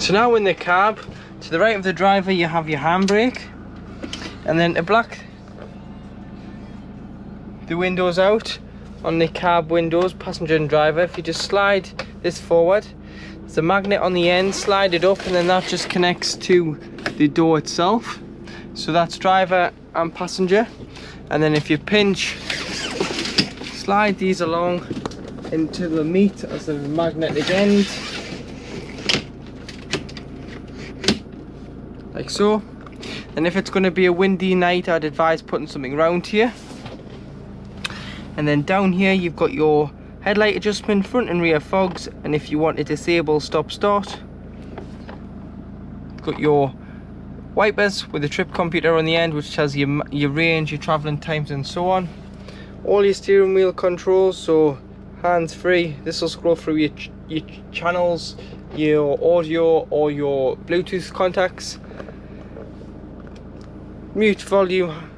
So now in the cab, to the right of the driver you have your handbrake, and then to black the windows out on the cab windows, passenger and driver, if you just slide this forward, there's a magnet on the end, slide it up, and then that just connects to the door itself. So that's driver and passenger. And then if you pinch, slide these along into the meat as the magnetic end, like so. And if it's going to be a windy night, I'd advise putting something round here. And then down here you've got your headlight adjustment, front and rear fogs, and if you want to disable stop start, you've got your wipers with a trip computer on the end which tells you your range, your travelling times and so on. All your steering wheel controls, so hands free. This will scroll through your channels, your audio or your Bluetooth contacts. Mute, volume,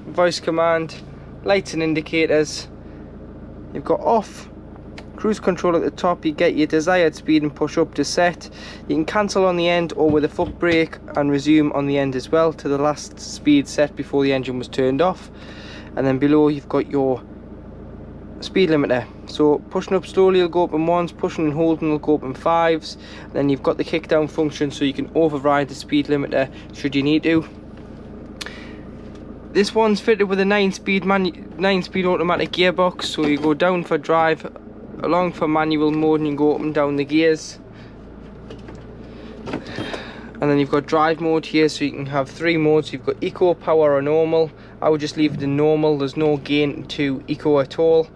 voice command, lights and indicators. You've got off, cruise control at the top. You get your desired speed and push up to set. You can cancel on the end or with a foot brake and resume on the end as well to the last speed set before the engine was turned off. And then below you've got your speed limiter. So pushing up slowly will go up in 1s, pushing and holding will go up in 5s. And then you've got the kick down function so you can override the speed limiter should you need to. This one's fitted with a 9-speed automatic gearbox, so you go down for drive, along for manual mode, and you go up and down the gears. And then you've got drive mode here, so you can have 3 modes. You've got eco, power or normal. I would just leave it in normal. There's no gain to eco at all.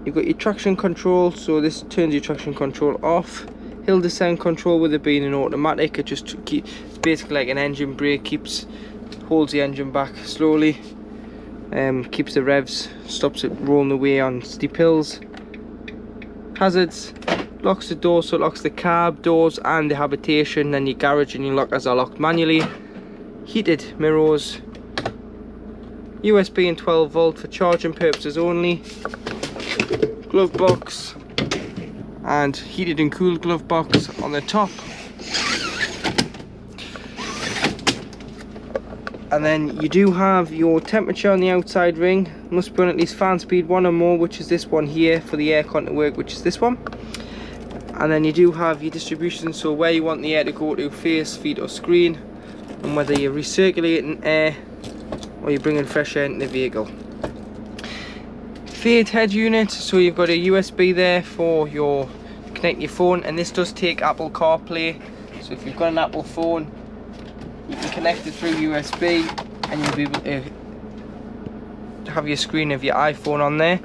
You've got your traction control, so this turns your traction control off. Hill descent control, with it being an automatic, it just basically like an engine brake, holds the engine back slowly, keeps the revs, stops it rolling away on steep hills. Hazards, locks the door, so it locks the cab doors and the habitation, and your garage and your lockers are locked manually. Heated mirrors, USB and 12 volt for charging purposes only. Glove box, and heated and cooled glove box on the top. And then you do have your temperature on the outside ring, must be on at least fan speed 1 or more, which is this one here, for the aircon to work, which is this one. And then you do have your distribution, so where you want the air to go to, face, feet or screen, and whether you're recirculating air or you're bringing fresh air into the vehicle. Fiat head unit, so you've got a USB there for your connect your phone, and this does take Apple CarPlay, so if you've got an Apple phone you can connect it through USB and you'll be able to have your screen of your iPhone on there.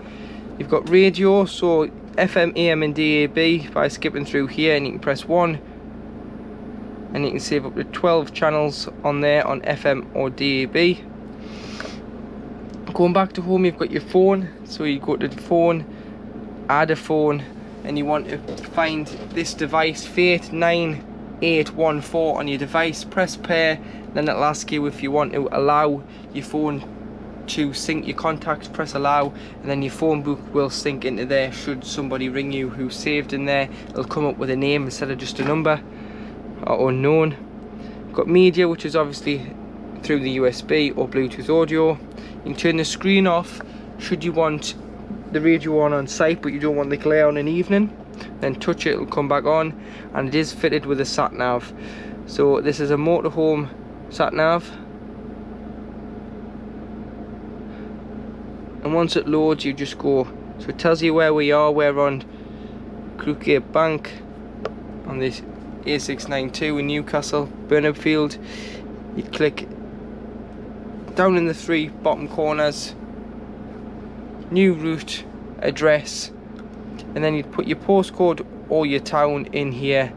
You've got radio, so FM, AM and DAB by skipping through here, and you can press 1 and you can save up to 12 channels on there on FM or DAB. Going back to home, you've got your phone, so you go to the phone, add a phone, and you want to find this device, Fiat 9814 on your device, press pair, then it'll ask you if you want to allow your phone to sync your contacts, press allow, and then your phone book will sync into there. Should somebody ring you who's saved in there, it'll come up with a name instead of just a number or unknown. Got media, which is obviously through the USB or Bluetooth audio. You can turn the screen off should you want the radio on site but you don't want the glare on an evening. Then touch it, it'll come back on, and it is fitted with a sat nav. So this is a motorhome sat nav, and once it loads you just go, so it tells you where we are. We're on Crookgate Bank on this A692 in Newcastle, Burnhamfield. You click down in the 3 bottom corners, new route, address, and then you'd put your postcode or your town in here,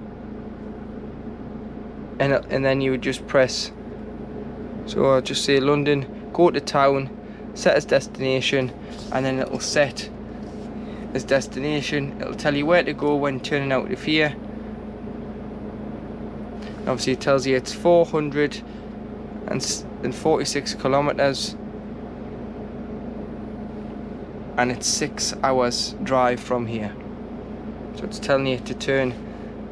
and then you would just press, so I'll just say London, go to town, set as destination, and then it'll set as destination. It'll tell you where to go when turning out of here. Obviously it tells you it's 446 kilometers and it's 6 hours drive from here. So it's telling you to turn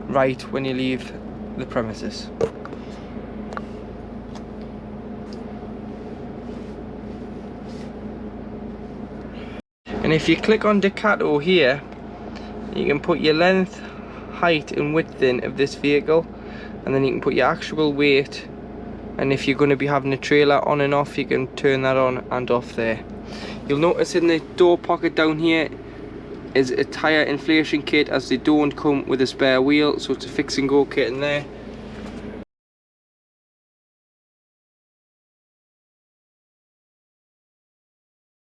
right when you leave the premises. And if you click on Ducato here, you can put your length, height and width in of this vehicle, and then you can put your actual weight, and if you're going to be having a trailer on and off, you can turn that on and off there. You'll notice in the door pocket down here is a tyre inflation kit, as they don't come with a spare wheel, so it's a fix and go kit in there.